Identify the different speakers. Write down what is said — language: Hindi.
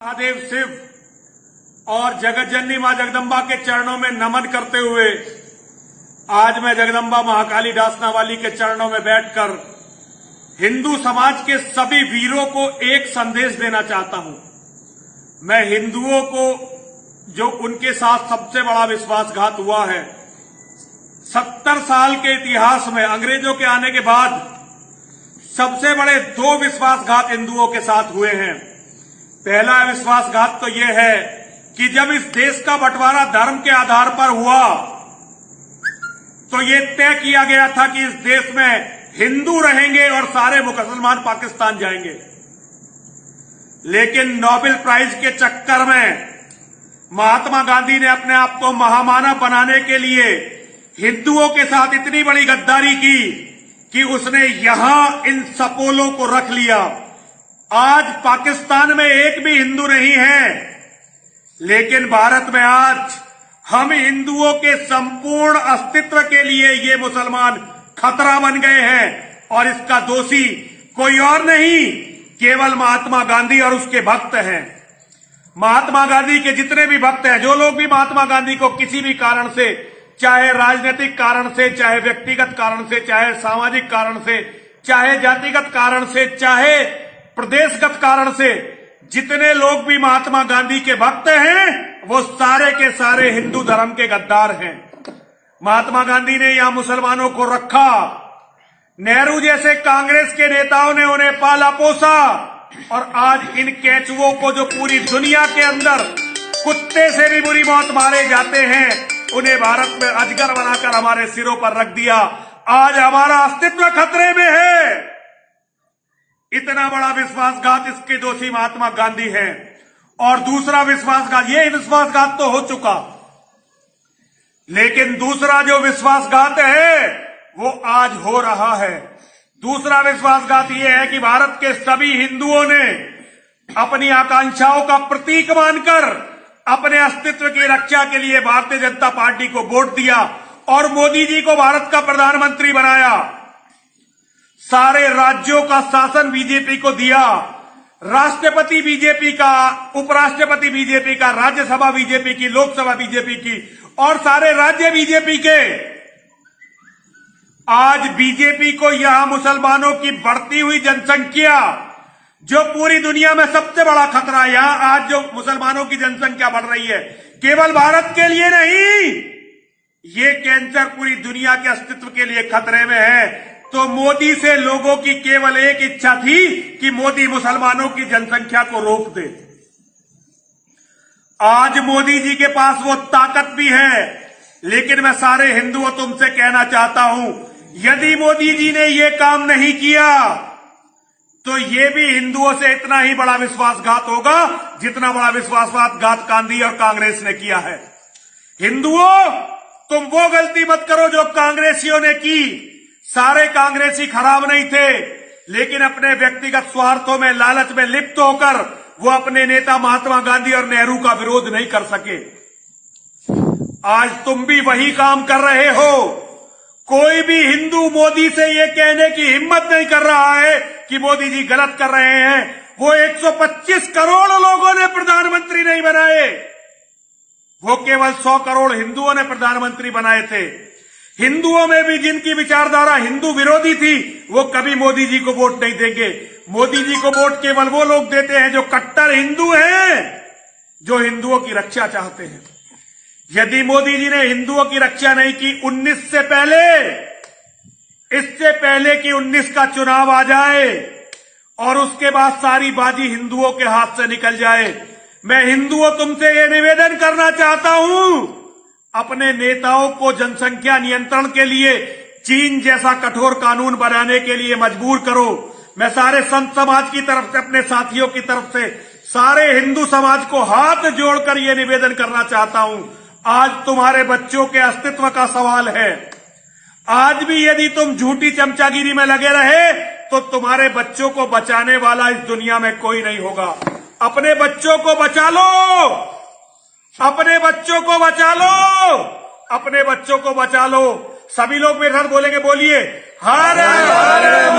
Speaker 1: महादेव शिव और जगत जननी मां जगदम्बा के चरणों में नमन करते हुए आज मैं जगदम्बा महाकाली डासना वाली के चरणों में बैठकर हिंदू समाज के सभी वीरों को एक संदेश देना चाहता हूं। मैं हिंदुओं को जो उनके साथ सबसे बड़ा विश्वासघात हुआ है, 70 साल के इतिहास में अंग्रेजों के आने के बाद सबसे बड़े 2 विश्वासघात हिंदुओं के साथ हुए हैं। पहला विश्वासघात तो यह है कि जब इस देश का बंटवारा धर्म के आधार पर हुआ तो यह तय किया गया था कि इस देश में हिंदू रहेंगे और सारे मुसलमान पाकिस्तान जाएंगे। लेकिन नोबेल प्राइज के चक्कर में महात्मा गांधी ने अपने आप को महामानव बनाने के लिए हिंदुओं के साथ इतनी बड़ी गद्दारी की कि उसने यहां इन सपोलों को रख लिया। आज पाकिस्तान में एक भी हिंदू नहीं है, लेकिन भारत में आज हम हिंदुओं के संपूर्ण अस्तित्व के लिए ये मुसलमान खतरा बन गए हैं और इसका दोषी कोई और नहीं, केवल महात्मा गांधी और उसके भक्त हैं। महात्मा गांधी के जितने भी भक्त हैं, जो लोग भी महात्मा गांधी को किसी भी कारण से, चाहे राजनीतिक कारण से, चाहे व्यक्तिगत कारण से, चाहे सामाजिक कारण से, चाहे जातिगत कारण से, चाहे प्रदेशगत कारण से, जितने लोग भी महात्मा गांधी के भक्त हैं वो सारे के सारे हिंदू धर्म के गद्दार हैं। महात्मा गांधी ने यहां मुसलमानों को रखा, नेहरू जैसे कांग्रेस के नेताओं ने उन्हें पाला पोसा और आज इन केचुओं को जो पूरी दुनिया के अंदर कुत्ते से भी बुरी मौत मारे जाते हैं, उन्हें भारत में अजगर बनाकर हमारे सिरों पर रख दिया। आज हमारा अस्तित्व खतरे में है। इतना बड़ा विश्वासघात, इसके दोषी महात्मा गांधी हैं। और दूसरा विश्वासघात, ये विश्वासघात तो हो चुका, लेकिन दूसरा जो विश्वासघात है वो आज हो रहा है। दूसरा विश्वासघात ये है कि भारत के सभी हिंदुओं ने अपनी आकांक्षाओं का प्रतीक मानकर अपने अस्तित्व की रक्षा के लिए भारतीय जनता पार्टी को वोट दिया और मोदी जी को भारत का प्रधानमंत्री बनाया। सारे राज्यों का शासन बीजेपी को दिया, राष्ट्रपति बीजेपी का, उपराष्ट्रपति बीजेपी का, राज्यसभा बीजेपी की, लोकसभा बीजेपी की और सारे राज्य बीजेपी के। आज बीजेपी को यहां मुसलमानों की बढ़ती हुई जनसंख्या, जो पूरी दुनिया में सबसे बड़ा खतरा है, यहां आज जो मुसलमानों की जनसंख्या बढ़ रही है, केवल भारत के लिए नहीं, ये कैंसर पूरी दुनिया के अस्तित्व के लिए खतरे में है। तो मोदी से लोगों की केवल एक इच्छा थी कि मोदी मुसलमानों की जनसंख्या को रोक दे। आज मोदी जी के पास वो ताकत भी है, लेकिन मैं सारे हिंदुओं तुमसे कहना चाहता हूं, यदि मोदी जी ने ये काम नहीं किया तो ये भी हिंदुओं से इतना ही बड़ा विश्वासघात होगा जितना बड़ा विश्वासघात गांधी और कांग्रेस ने किया है। हिंदुओं, तुम वो गलती मत करो जो कांग्रेसियों ने की। सारे कांग्रेसी खराब नहीं थे, लेकिन अपने व्यक्तिगत स्वार्थों में, लालच में लिप्त होकर वो अपने नेता महात्मा गांधी और नेहरू का विरोध नहीं कर सके। आज तुम भी वही काम कर रहे हो। कोई भी हिंदू मोदी से ये कहने की हिम्मत नहीं कर रहा है कि मोदी जी गलत कर रहे हैं। वो 125 करोड़ लोगों ने प्रधानमंत्री नहीं बनाए, वो केवल 100 करोड़ हिंदुओं ने प्रधानमंत्री बनाए थे। हिंदुओं में भी जिनकी विचारधारा हिंदू विरोधी थी, वो कभी मोदी जी को वोट नहीं देंगे। मोदी जी को वोट केवल वो लोग देते हैं जो कट्टर हिंदू हैं, जो हिंदुओं की रक्षा चाहते हैं। यदि मोदी जी ने हिंदुओं की रक्षा नहीं की 19 से पहले, इससे पहले कि 19 का चुनाव आ जाए और उसके बाद सारी बाजी हिंदुओं के हाथ से निकल जाए, मैं हिंदुओं तुमसे ये निवेदन करना चाहता हूं, अपने नेताओं को जनसंख्या नियंत्रण के लिए चीन जैसा कठोर कानून बनाने के लिए मजबूर करो। मैं सारे संत समाज की तरफ से, अपने साथियों की तरफ से, सारे हिंदू समाज को हाथ जोड़कर यह निवेदन करना चाहता हूं, आज तुम्हारे बच्चों के अस्तित्व का सवाल है। आज भी यदि तुम झूठी चमचागिरी में लगे रहे तो तुम्हारे बच्चों को बचाने वाला इस दुनिया में कोई नहीं होगा। अपने बच्चों को बचा लो, अपने बच्चों को बचा लो, अपने बच्चों को बचा लो। सभी लोग मेरे साथ बोलेंगे, बोलिए हर हर